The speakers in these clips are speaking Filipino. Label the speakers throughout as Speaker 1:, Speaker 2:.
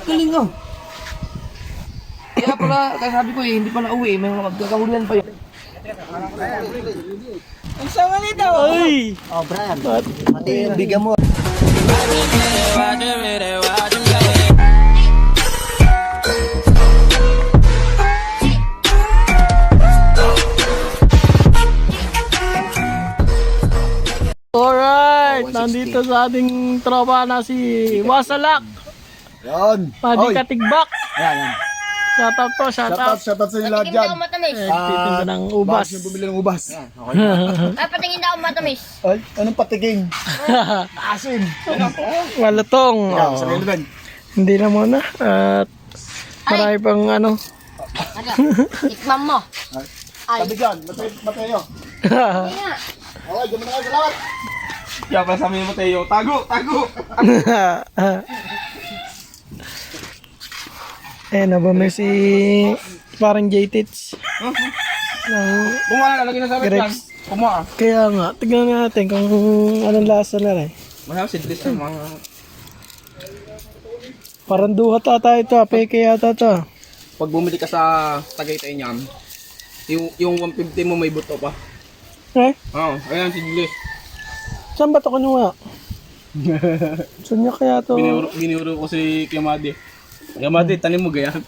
Speaker 1: galing ah. Kaya pala, kaya sabi ko hindi pa na uwi, may mga magkakahulihan pa yun. Ang sama nito!
Speaker 2: Ay!
Speaker 1: Oh, Brian, pati bigyan mo.
Speaker 2: Alright! Nandito sa ating tropa na si Wasalak.
Speaker 3: Yan.
Speaker 2: Padi Katigbak.
Speaker 3: Ayan.
Speaker 2: Shoutout po, shoutout.
Speaker 3: Shoutout sa inyo lahat
Speaker 4: Patingin
Speaker 3: dyan.
Speaker 4: daw matamis.
Speaker 2: Titinda ng ubas.
Speaker 3: Bakit yung bumili ng ubas?
Speaker 4: Ay, patingin daw matamis.
Speaker 3: Ay, anong patiging? Asin.
Speaker 2: Malutong.
Speaker 3: Ikaw,
Speaker 2: Oh.
Speaker 3: sa Relevant.
Speaker 2: Hindi na muna. At marami pang ano.
Speaker 4: Ano? Tikman mo. Ay.
Speaker 3: Sabi dyan, Mateo.
Speaker 4: Hindi nga.
Speaker 3: Okay, dyan mo na kayo, salamat.
Speaker 1: Kaya pala sabi mo tayo, tago, tago!
Speaker 2: Eh, nabami si parang J-Tits.
Speaker 1: Kumuha na, lagi na sa akin yan.
Speaker 2: Grapes.
Speaker 1: Kumuha.
Speaker 2: Kaya nga, tignan natin kung anong lasa na rin.
Speaker 1: Masaya sidlis na mga...
Speaker 2: Parang duhat ata ito, peke yata ito.
Speaker 1: Pag bumili ka sa Tagaytay niyan, yung 150 mo may buto pa.
Speaker 2: Eh,
Speaker 1: Oo, ayan sidlis.
Speaker 2: saan ba ito kinuha? Saan niya kaya ito?
Speaker 1: Binuro ko si Kiamadi. Kiamadi, tanim mo ganyan.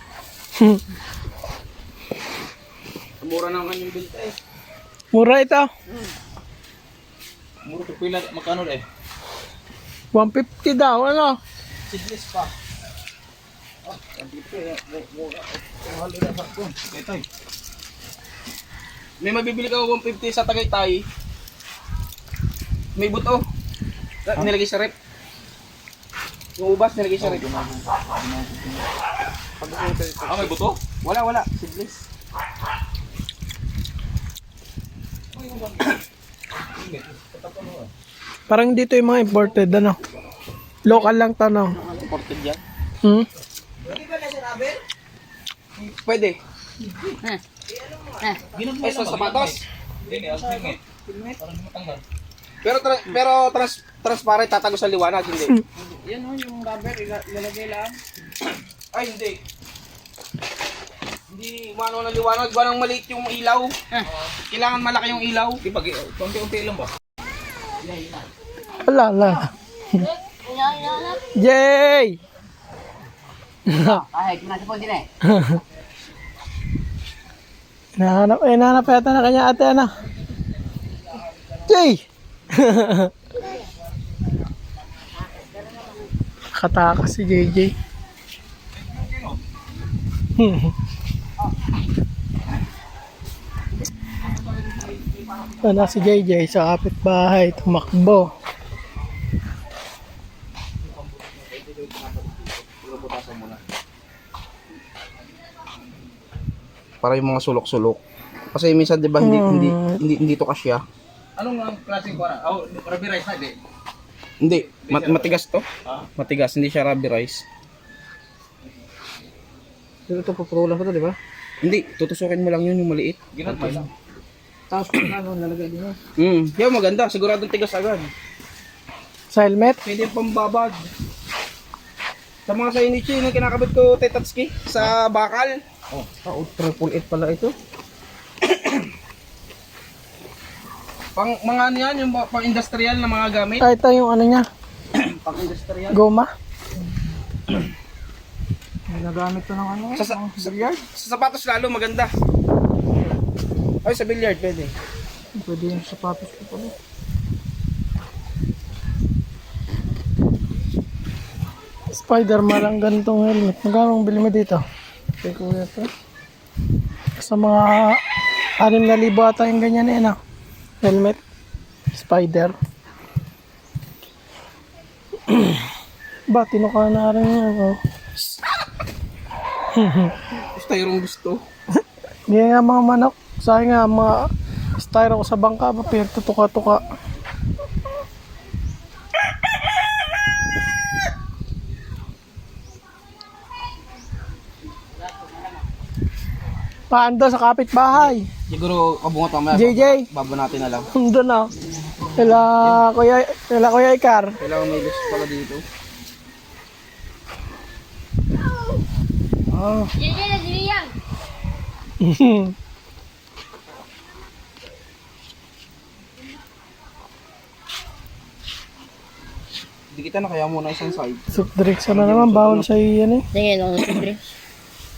Speaker 1: Mura na ang kanyang bilta eh.
Speaker 2: Mura ito.
Speaker 1: Mura ko pila, magkano eh?
Speaker 2: 150 daw, ano?
Speaker 1: Sidlis pa. Oh, dito eh. Mura. Mahal na sa ko. Ito eh. May mabibili ka 150 sa Tagaytay. May buto. Nilagay sa rep. Yung ubas nilagay sa rep. Ah, may buto? Wala. Sidlis.
Speaker 2: Parang dito yung mga imported, ano? Local lang to, no?
Speaker 1: Imported yan.
Speaker 2: Hmm?
Speaker 1: Pwede.
Speaker 4: Eh.
Speaker 1: Sa sapatos. Pero transparent tatago sa liwanag, hindi. Yan o, yung rubber, ilalagay lang. Ay, hindi. Hindi, mano na liwanag, ganang maliit yung ilaw. Kailangan malaki yung ilaw. Unti-unti lang ba?
Speaker 2: Wala. Yay!
Speaker 4: Ay, kinasipon din eh.
Speaker 2: Nahanap yata na kanya ate, ano? Yay! Katakas si JJ. Wala si JJ sa kapitbahay, tumakbo.
Speaker 1: Para yung mga sulok-sulok. Kasi minsan 'di ba hindi to kasya. Anong klaseng kuha? Oh, rubber rice na di. Hindi, matigas to. Matigas, hindi siya rubber rice.
Speaker 2: Dito ito paputulan ko to, di ba?
Speaker 1: Hindi, tutusukin mo lang yun yung maliit.
Speaker 2: Ginat pa lang. Tapos kung ano, lalagay din mo.
Speaker 1: Yan maganda, siguradong tigas agad.
Speaker 2: Sa helmet?
Speaker 1: Pwede yung pambabad. Sa mga sa Inichi, yung kinakabit ko Tetatski sa bakal.
Speaker 2: Oh, 888 pala ito.
Speaker 1: Pang mga ano yan, yung pang industrial na mga gamit.
Speaker 2: Ah, ito yung ano niya,
Speaker 1: Pang industrial.
Speaker 2: goma. Ginagamit to ng ano?
Speaker 1: Sa sapatos lalo maganda. Ay, sa billiard pwede.
Speaker 2: Pwede yung sapatos ko pala. Spider-Man ang ganitong helmet. Magkano ang bili mo dito? Okay, kuya to. Sa mga 6,000 ata yung ganyan eh, no? Helmet. Spider. Ba, tinuka na rin yan. Oh.
Speaker 1: Styroong gusto.
Speaker 2: Hindi nga mga manok. Sa akin nga, mga styro ko sa bangka. Pero tutuka-tuka. Paando sa kapitbahay.
Speaker 1: Siguro kabungot mamaya.
Speaker 2: JJ.
Speaker 1: Babo natin na lang.
Speaker 2: Doon na. Kuya Ikar.
Speaker 1: Kailangan may list pala dito.
Speaker 2: Ah.
Speaker 4: Diyan na diliyan.
Speaker 1: Hindi kita na kaya muna isang side.
Speaker 2: Soft drinks na naman, bawal sa yan eh.
Speaker 4: Tingin ako sa drinks.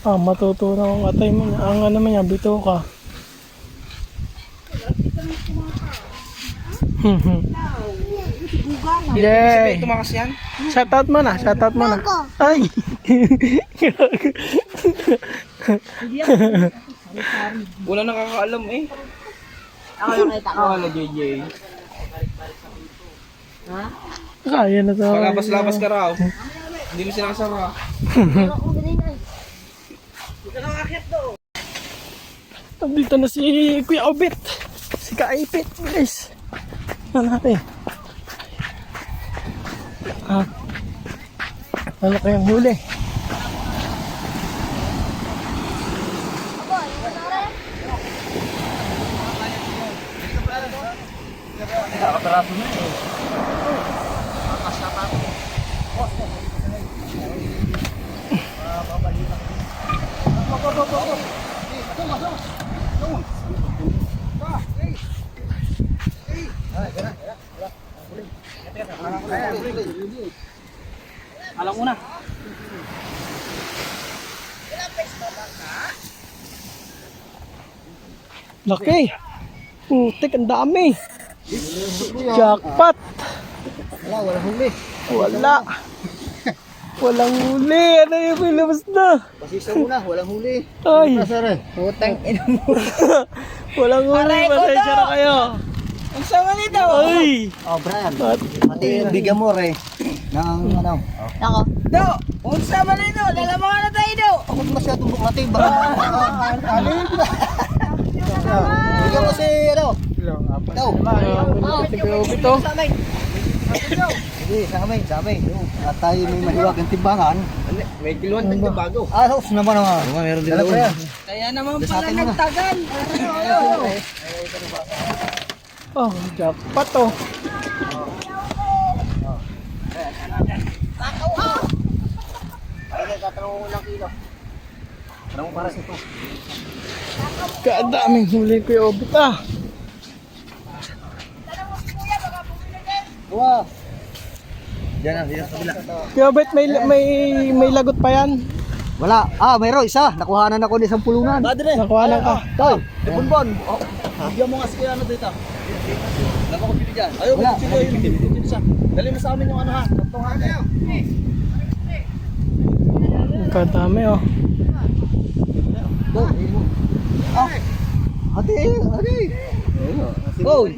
Speaker 2: Ah, matutunan kong atay mo. Ang ano naman niya, bito ka. Yay!
Speaker 1: Tumakas yan.
Speaker 2: Shoutout mo na, shoutout mo na. Ay!
Speaker 1: Wala nakakaalam eh.
Speaker 4: Ako lang kita ko.
Speaker 1: Wala, JJ.
Speaker 4: Ha?
Speaker 2: Kaya na to.
Speaker 1: Palabas-labas ka raw. Hindi mo sinasara.
Speaker 4: Ako ganun na.
Speaker 2: Dito na si Kuya Obit. Si Kaipit, guys. Ano natin? Ah. Ano kayang huli?
Speaker 1: Alam mo na.
Speaker 2: Laki. Putik, ang dami. Jackpot.
Speaker 3: Walang huli.
Speaker 2: Wala. Walang huli. Ano yung pilabas na?
Speaker 3: Pasisa muna, walang huli.
Speaker 2: Ay.
Speaker 3: Putang ina mo.
Speaker 2: Walang huli. Pasensya na kayo.
Speaker 1: Ang sama nito.
Speaker 2: Ay.
Speaker 3: Oh, Brian.
Speaker 2: At,
Speaker 3: Pati bigyan mo re. Ng ano.
Speaker 4: Ako.
Speaker 1: Do, ang sama nito. Lalamangan na tayo do.
Speaker 3: Ako masyadong bukati. Baka ano yun? Bigyan mo si ano. Ikaw.
Speaker 2: ito.
Speaker 3: Sige, sa amin. At tayo may mahiwagang timbangan.
Speaker 1: May kiluan tayo bago.
Speaker 3: Ah, sos naman naman. Meron din ako.
Speaker 1: Kaya naman
Speaker 3: Sa atin muna.
Speaker 1: nagtagal.
Speaker 2: Oh, jackpot oh.
Speaker 3: Anong para sa ito?
Speaker 2: Kadaming huli ko yung Obit ah.
Speaker 3: Wow. Diyan na, sa kabila.
Speaker 2: Kuya Obit, may lagot pa yan.
Speaker 3: Wala. Ah, mayroon isa. Nakuhanan ako ni isang pulungan.
Speaker 2: Nakuha lang ka.
Speaker 3: Toy, bonbon. Bigyan mo nga si ano dito. Lama ko pili dyan. Ayaw, wala. Dali mo sa amin yung ano ha. Tatlong ha kayo.
Speaker 2: Ang kadami oh.
Speaker 3: Go, mo. Ah. Hati. Oh,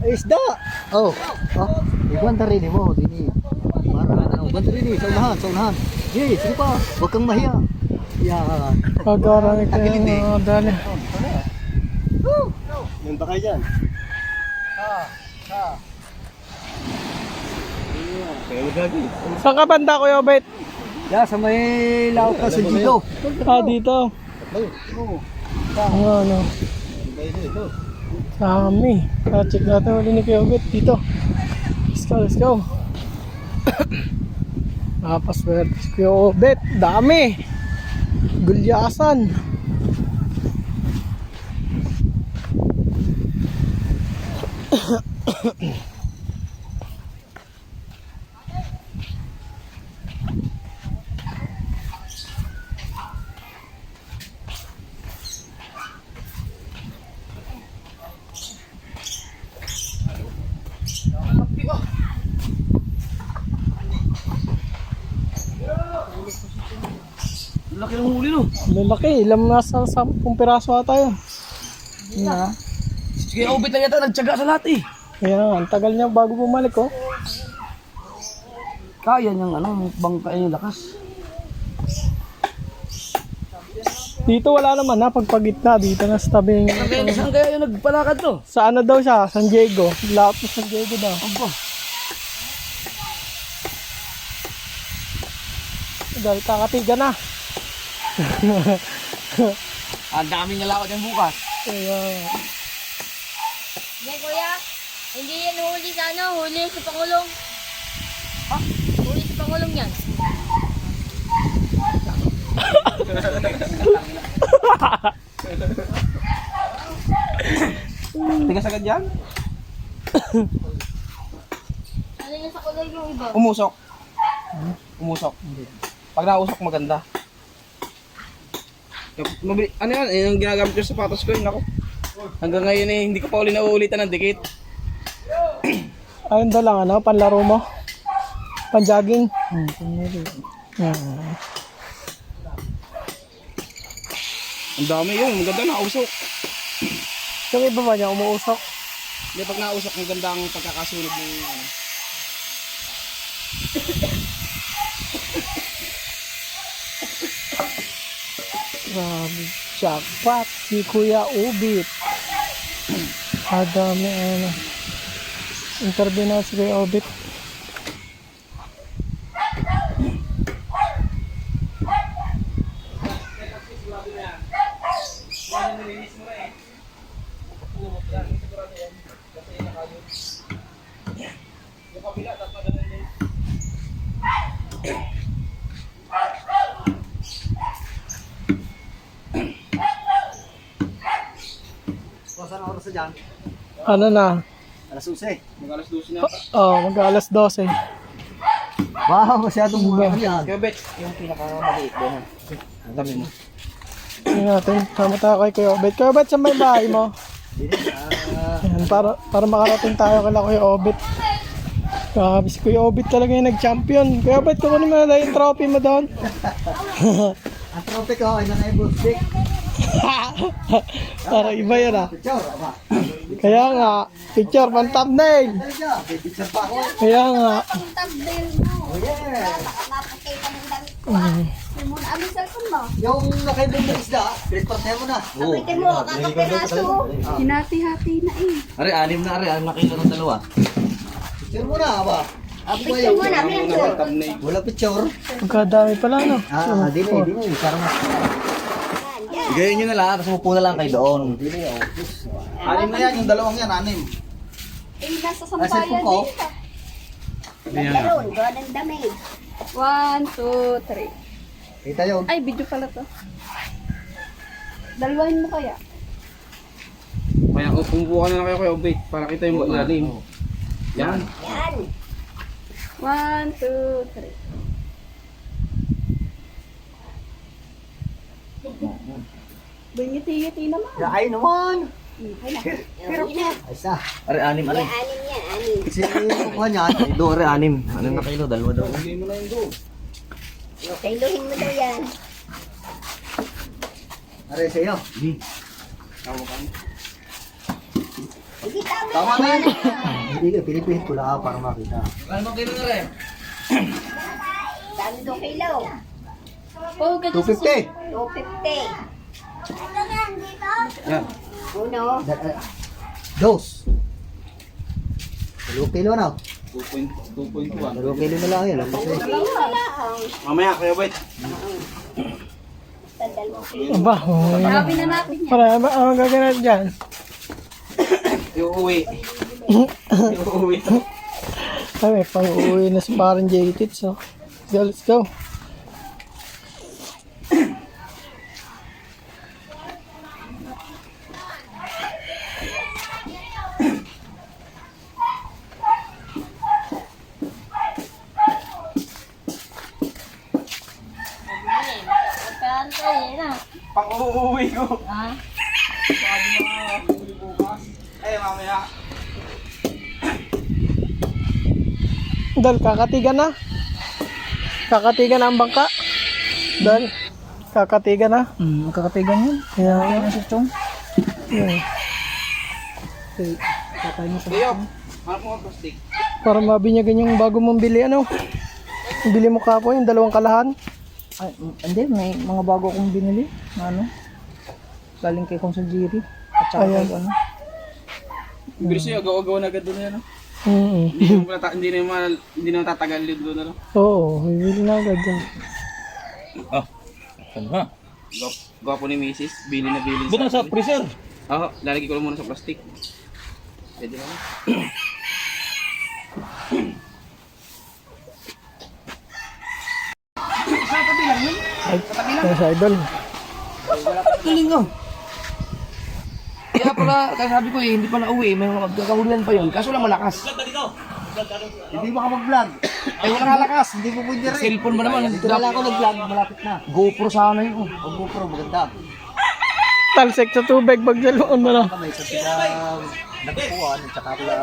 Speaker 3: isda. Oh. Oh, iguan rin mo dini. Para ano, banta rin sa unahan. Sige, sige pa. Huwag kang mahiya. Yan.
Speaker 2: Pag-arami ka yung dali.
Speaker 3: Yan ba kayo dyan?
Speaker 2: Saan ka banda Kuya Obit?
Speaker 3: Yeah, sa may laot ka sa dito.
Speaker 2: Ah, dito. Ang ano. Dami. Check natin ulit ni Kuya Obit dito. Let's go. Nakapaswerte si Kuya Obit. Dami. Gulyasan.
Speaker 1: Laki ng huli no.
Speaker 2: Lalaki. Ilang nasa 10 piraso ata yun.
Speaker 1: Sige, ubit lang yata. Nagtyaga sa lahat eh.
Speaker 2: Kaya nga, ang tagal niya bago bumalik oh.
Speaker 1: Kaya niyang ano, bangkain yung lakas.
Speaker 2: Dito wala naman na pagpagitna. Dito na sa tabing.
Speaker 1: Saan kaya yung nagpalakad to?
Speaker 2: Sa ano daw siya? San Diego. Lahat sa San Diego daw.
Speaker 1: Aba.
Speaker 2: Dahil kakatiga na.
Speaker 1: Ang daming nalakad yung bukas.
Speaker 2: Kaya,
Speaker 4: Yan kuya. Hindi yan huli sa ano. Huli sa Pangulong. Ha? Huli sa Pangulong yan.
Speaker 1: Matigas agad yan.
Speaker 4: Ano yung sa kulay yung iba?
Speaker 1: Umusok. Umusok. Pag nausok maganda. Ano yan? Yung ginagamit yung sapatos ko yun ako. Hanggang ngayon eh, hindi ko pa uli nauulitan ng dikit.
Speaker 2: Ayun daw lang, ano, panlaro mo? Panjogging? Yan.
Speaker 1: Ang dami yun, maganda nausok.
Speaker 2: Yung iba ba niya umuusok?
Speaker 1: Hindi, pag nausok, maganda ang pagkakasunod ng ano.
Speaker 2: Grabe. Jackpot si Kuya Ubit. Madami ano. Interview na si Kuya Ubit.
Speaker 3: Saan ang oras na dyan?
Speaker 2: Ano na?
Speaker 3: Alas 11.
Speaker 1: Mag-alas 12 na.
Speaker 2: Oh, mag-alas 12.
Speaker 3: Wow, masyadong mura yan.
Speaker 1: Kaya bet, yung pinakamaliit doon. Ang dami mo.
Speaker 2: Tingnan natin. Sama tayo kay Kuya Ubit. Kuya Ubit, sa may bahay mo? Ayan, para makarating tayo kay Kuya Ubit. Grabe si Kuya Ubit talaga yung nag-champion. Kuya Ubit, kukunin mo na yung trophy mo doon.
Speaker 3: Ang trophy ko ay naka-ebol stick.
Speaker 2: Para iba yun ah.
Speaker 3: Picture, aba.
Speaker 2: Kaya nga, picture, pang thumbnail.
Speaker 3: Talaga, may picture pa ako.
Speaker 2: Kaya nga.
Speaker 4: Ang thumbnail mo.
Speaker 3: Oh yeah.
Speaker 4: Nakapatay ka ng damit ko ah. May muna ang cellphone mo.
Speaker 3: Yung naka-ebol na isda, pinagpartner mo na.
Speaker 4: Kapitin mo, kakapiraso. Hinati-hati na eh.
Speaker 5: Are, anim na kilo ng dalawa.
Speaker 3: Picture mo na, aba.
Speaker 4: Picture mo na, picture.
Speaker 3: Wala picture.
Speaker 2: Pagkadami pala no.
Speaker 3: Di na. Parang
Speaker 5: Igayin nyo na lang, tapos mupo na lang kayo doon.
Speaker 3: anim na yan, yung dalawang yan, anim.
Speaker 4: Eh, nasa
Speaker 3: Cellphone
Speaker 4: sampayan
Speaker 3: ko.
Speaker 4: din. Nagkaroon, gawa ng damit. 1, 2, 3.
Speaker 3: Kita yun.
Speaker 4: Ay, video pala to. Dalawahin mo kaya?
Speaker 1: Kaya pumubukan na lang kayo kayo, bet, para kita yung lalim. Yan.
Speaker 4: Yan. 1, 2, 3. Bingiti-ngiti naman.
Speaker 3: Ay naman.
Speaker 4: Ay na. Pero na.
Speaker 3: Ayos na.
Speaker 5: Are, anim.
Speaker 4: Anim yan, anim.
Speaker 3: Kasi kukuha niyan.
Speaker 5: Do, are, anim. Anim na kilo, dalawa daw.
Speaker 1: Hindi mo na yung do.
Speaker 4: Kailuhin mo daw yan.
Speaker 3: Aray sa'yo.
Speaker 1: Tama ka.
Speaker 4: Hindi tama.
Speaker 3: Tama na yan. Hindi ka, pinipihit ko lang para makita.
Speaker 5: Ano kilo na rin?
Speaker 4: Dami daw kailaw. Oh,
Speaker 3: 250.
Speaker 4: 250.
Speaker 1: Yan.
Speaker 4: Uno.
Speaker 3: Dos. 2 kilo na.
Speaker 1: 2.2 ah.
Speaker 3: 2 kilo na lang yan. Lapas na eh.
Speaker 4: Wala.
Speaker 1: Mamaya kayo, bet.
Speaker 2: Aba, oh, yan.
Speaker 4: Sabi na natin yan.
Speaker 2: Para, ang gagawin dyan?
Speaker 1: Iuwi. Iuwi.
Speaker 2: Ay, may pang-uwi na si parang Jerry Tits, oh. Let's go.
Speaker 1: Pang-uuwi ko.
Speaker 4: Ha?
Speaker 1: Eh, mamaya.
Speaker 2: Dal, kakatigan na. Kakatigan na ang bangka. Dal, kakatigan na.
Speaker 3: Magkakatigan yun.
Speaker 2: Kaya,
Speaker 3: Ano si Chong?
Speaker 2: yun.
Speaker 1: Iyo. Hanap mo ang plastic.
Speaker 2: Para mabinyagan yung bago mong bili, ano? Bili mo kapo yung 2 kalahan.
Speaker 3: Ay, hindi, may mga bago akong binili. Na ano? Galing kay Kong Sajiri. At saka
Speaker 2: Ayan.
Speaker 3: kay ano.
Speaker 1: Bilis nyo, gawa-gawa na agad doon yan. Hindi naman tatagal yun doon. Ano?
Speaker 2: Oo, bibili na agad yan.
Speaker 5: Saan ba?
Speaker 1: Gwapo ni Mrs. Bili na bili.
Speaker 5: Buto sa freezer.
Speaker 1: Oo, lalagay ko lang muna sa plastic. Pwede na.
Speaker 2: Ay, sa idol.
Speaker 3: Galing ko.
Speaker 1: Kaya pala, kaya sabi ko eh, hindi pa na-uwi, may mga magkakahulihan pa yun. Kaso lang malakas.
Speaker 3: Hindi makapag-vlog. Ay, wala kalakas. Hindi mo pwede rin.
Speaker 1: Cellphone mo naman.
Speaker 3: Dito na lang ako nag-vlog. Malapit na.
Speaker 1: GoPro sana yun. Oh.
Speaker 3: Ang GoPro, maganda.
Speaker 2: Talsik sa tubig pag dalawang mo na.
Speaker 3: May isa sila nagpupuan at saka pala.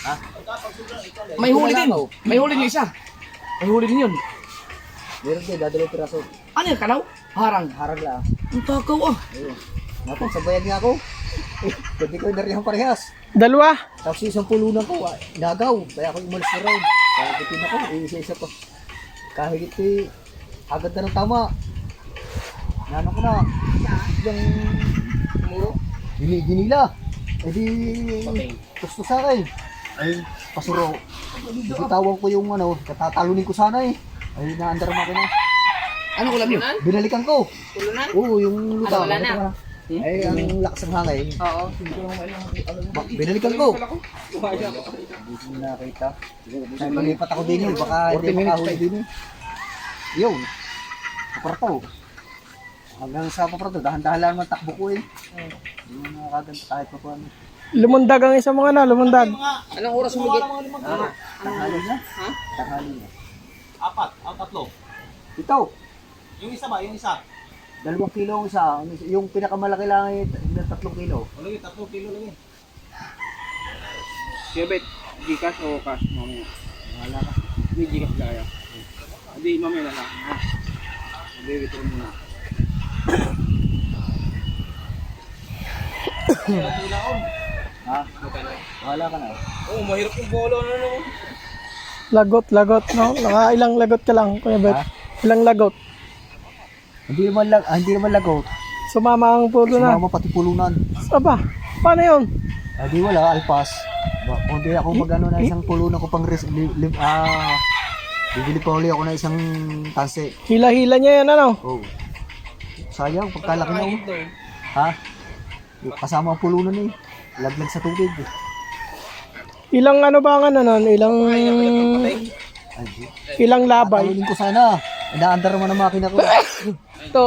Speaker 3: Ha?
Speaker 1: May huli din. May huli din isa. May huli din yun.
Speaker 3: Meron din, dadalawang piraso.
Speaker 1: Ano yung kalaw? Harang.
Speaker 3: Harag lang.
Speaker 1: Ang takaw ah.
Speaker 3: Ayun. Napag sa bayad nga ako. Pwede ko na rin ang parehas.
Speaker 2: Dalawa.
Speaker 3: Tapos isang pulunan ko, nagaw. Kaya ako umalis na round. Kaya bitin ako, isa-isa pa. Kahit agad na ng tama. Nano ko na. Yung muro. Ginila. Eh di, gusto sa akin. Ay, pasuro. Nagtawag ko yung katatalunin ko sana eh. Ay, naandar mo ako na.
Speaker 1: Ano ulam yun?
Speaker 3: Binalikan ko.
Speaker 4: Tulunan?
Speaker 3: Oo, yung lutang.
Speaker 4: Wala na.
Speaker 3: Ay, ang lakas ng hangin.
Speaker 1: Oo.
Speaker 3: Binalikan ko. Hindi ko nakita. Ay, malipat ako din yun. Baka hindi makahuli din yun. Yun. Paprato. Hanggang sa paprato. Dahan-dahan lang ang takbo ko eh. Hindi mo nakakaganda kahit pa paano.
Speaker 2: Lumundag ang isa mga na, lumundag.
Speaker 1: Anong oras umigit?
Speaker 3: Tanghali na.
Speaker 1: Ha?
Speaker 3: Tanghali na.
Speaker 5: Apat, ang tatlo.
Speaker 3: Ito.
Speaker 5: Yung isa ba? Yung isa?
Speaker 3: 2 kilo ang isa. Yung pinakamalaki lang ay 3 kilo.
Speaker 5: O lagi, 3 kilo lagi.
Speaker 1: Siyabet, Gcash o cash? Mamaya.
Speaker 3: Wala ka.
Speaker 1: Hindi Gcash gaya. Hindi, mamaya na lang. Ha? Mag-withdraw muna.
Speaker 3: Ha? Wala ka na.
Speaker 1: Oo, mahirap yung bolo na no.
Speaker 2: Lagot, no? Ilang lagot ka lang, Kuya Bet?
Speaker 3: Ha?
Speaker 2: Ilang lagot?
Speaker 3: Hindi naman lagot.
Speaker 2: Sumama ang pulo na.
Speaker 3: Sumama pati pulunan.
Speaker 2: Aba, paano yun?
Speaker 3: Di wala, alpas. Hindi ako magano na isang pulunan ko pang bibili pa uli ako na isang tanse.
Speaker 2: Hila-hila niya yan, ano?
Speaker 3: Oh. Sayang, pagkalaki na oh. Ha? Kasama ang pulunan eh. Laglag sa tubig.
Speaker 2: Ilang ano ba ang ano nun? Ilang labay?
Speaker 3: Talunin ko sana. Inaandar naman ang makina ko.
Speaker 2: Ito.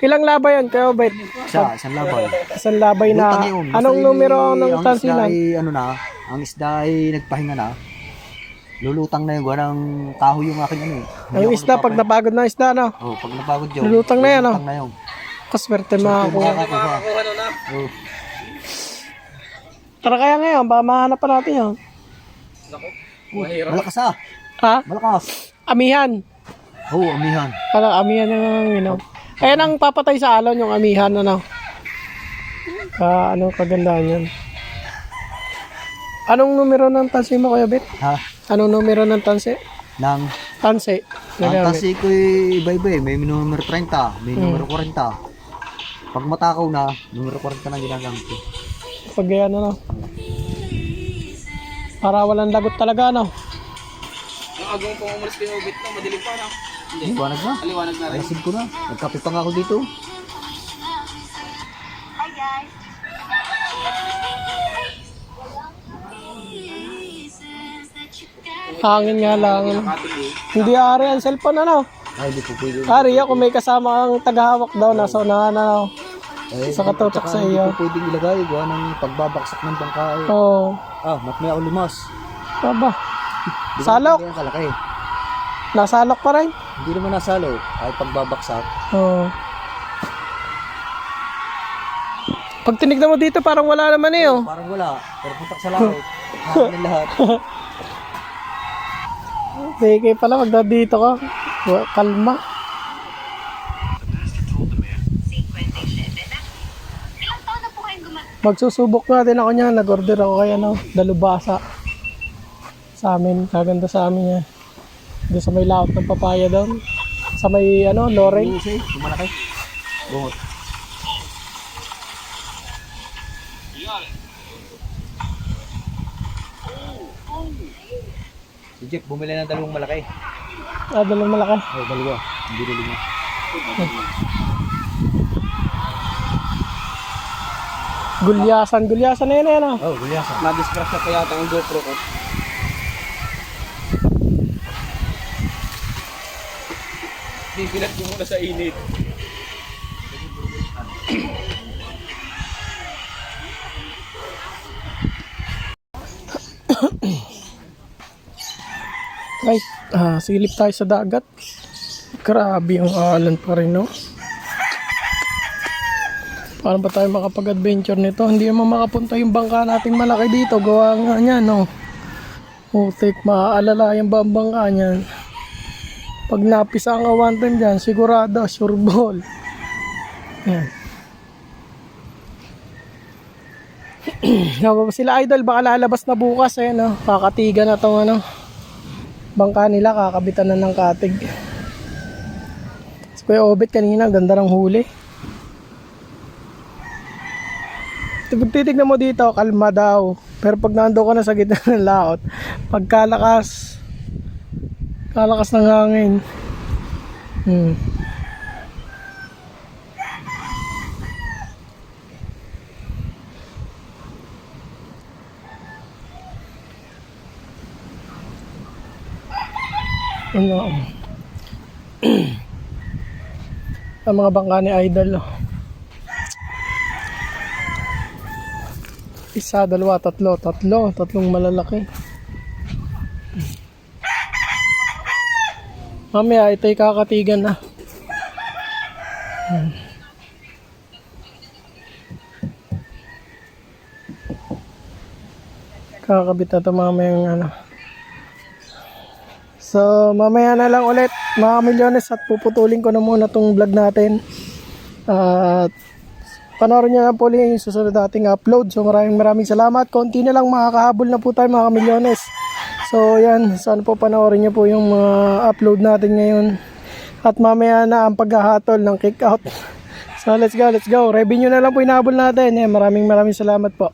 Speaker 2: Ilang labay yan, Kuya Bet?
Speaker 3: Isang labay.
Speaker 2: Isang labay na.
Speaker 3: Lutang yun.
Speaker 2: Anong
Speaker 3: Basta
Speaker 2: numero ng
Speaker 3: ang
Speaker 2: tansinan?
Speaker 3: isda ay, ang isda ay nagpahinga na. Lulutang na yung ng kahoy yung aking ano eh. Hindi
Speaker 2: Ang
Speaker 3: ako
Speaker 2: isda, pag
Speaker 3: nagpapay-
Speaker 2: napagod na isda, no?
Speaker 3: Oh, pag napagod yun.
Speaker 2: Lulutang na yan, oh.
Speaker 3: Lulutang na yun.
Speaker 2: Kaswerte
Speaker 3: Swerte
Speaker 2: makakuha.
Speaker 3: makakakuha. Oh.
Speaker 2: Tara kaya ngayon, baka mahanap pa natin yun.
Speaker 3: Malakas ah.
Speaker 2: Ha?
Speaker 3: Malakas.
Speaker 2: Amihan.
Speaker 3: Oo, amihan.
Speaker 2: Parang amihan ng inom. Ayan ang papatay sa alon, yung amihan, ano? Ano kagandahan yan? Anong numero ng tansi mo, Kuya Bet?
Speaker 3: Ha?
Speaker 2: Anong numero ng tansi?
Speaker 3: Nang
Speaker 2: Tansi.
Speaker 3: ang
Speaker 2: Nagamit.
Speaker 3: kasi ko iba-iba eh. May numero 30, may numero 40. Pag matakaw na, numero 40 na ginagamit ko.
Speaker 2: Pag ano, no? Para walang lagot talaga, no?
Speaker 1: Ang agong pang umalis kayo, bit na, madilim pa na. Hindi.
Speaker 3: Liwanag na.
Speaker 1: Aliwanag na rin.
Speaker 3: Alasig ko na. Nagkape pa nga ako dito.
Speaker 2: Hangin nga lang. Ano?
Speaker 1: Kating eh.
Speaker 2: Hindi ari ang cellphone, ano?
Speaker 3: Ay, di po pwede.
Speaker 2: Ari, ako may kasama ang tagahawak daw, nasa unahan, ano?
Speaker 3: Eh,
Speaker 2: Sa katutok
Speaker 3: tsaka
Speaker 2: sa iyo.
Speaker 3: Hindi po pwedeng ilagay. Gawa ng pagbabaksak ng bangka. Eh.
Speaker 2: Oo.
Speaker 3: Mat may ako limas.
Speaker 2: Aba.
Speaker 3: Di ba
Speaker 2: Salok.
Speaker 3: ganyan kalaki?
Speaker 2: Nasalok pa rin.
Speaker 3: Hindi naman nasalo. Kahit pagbabaksak.
Speaker 2: Oo. Pag tinignan mo dito, parang wala naman eh, oh.
Speaker 3: Parang wala. Pero puntak sa laot. Hangin lahat.
Speaker 2: Sige pala, magda dito ka. Kalma. Magsusubok nga din ako niya. Nag-order ako kay ano, dalubasa. Sa amin, kaganda sa amin yan. Doon sa may laot ng papaya doon. Sa may ano, loreng.
Speaker 3: Kasi, malaki. Bungot. Si Jeff, bumili ng dalawang malaki.
Speaker 2: Dalawang malaki.
Speaker 3: Oh, dalawa. Hindi dalawa.
Speaker 2: Gulyasan na yun eh, ano?
Speaker 3: Oh, gulyasan.
Speaker 1: Na-discrash na pa yata ang GoPro ko. Bibilat ko muna sa init.
Speaker 2: Right, silip tayo sa dagat. Grabe yung alan pa rin, no? Paano ba tayo makapag-adventure nito? Hindi naman makapunta yung bangka nating malaki dito. Gawa nga niya, no? Putik, maaalalayan ba ang bangka niyan? Pag napisa ang one time dyan, sigurado, sure ball. Yan. Nga ba sila idol? Baka lalabas na bukas, eh, no? Kakatigan na tong, ano, bangka nila, kakabitan na ng katig. Si Kuya Obet kanina, ganda ng huli. Pag titignan mo dito, kalma daw. Pero pag nando ka na sa gitna ng laot, pagkalakas ng hangin. Ano? Ang mga bangka ni Idol, oh. Isa, dalawa, tatlong malalaki. Mamaya ito'y kakatigan na. Kakabit na ito mamaya yung ano. So mamaya na lang ulit mga milyones, at puputulin ko na muna tong vlog natin. At panoorin nyo lang po yung susunod nating upload. So maraming salamat. Konti na lang, makakahabol na po tayo mga milyones. So yan, sana po panoorin nyo po yung upload natin ngayon. At mamaya na ang paghahatol ng kick out. So let's go. Revenue na lang po inahabol natin. Maraming salamat po.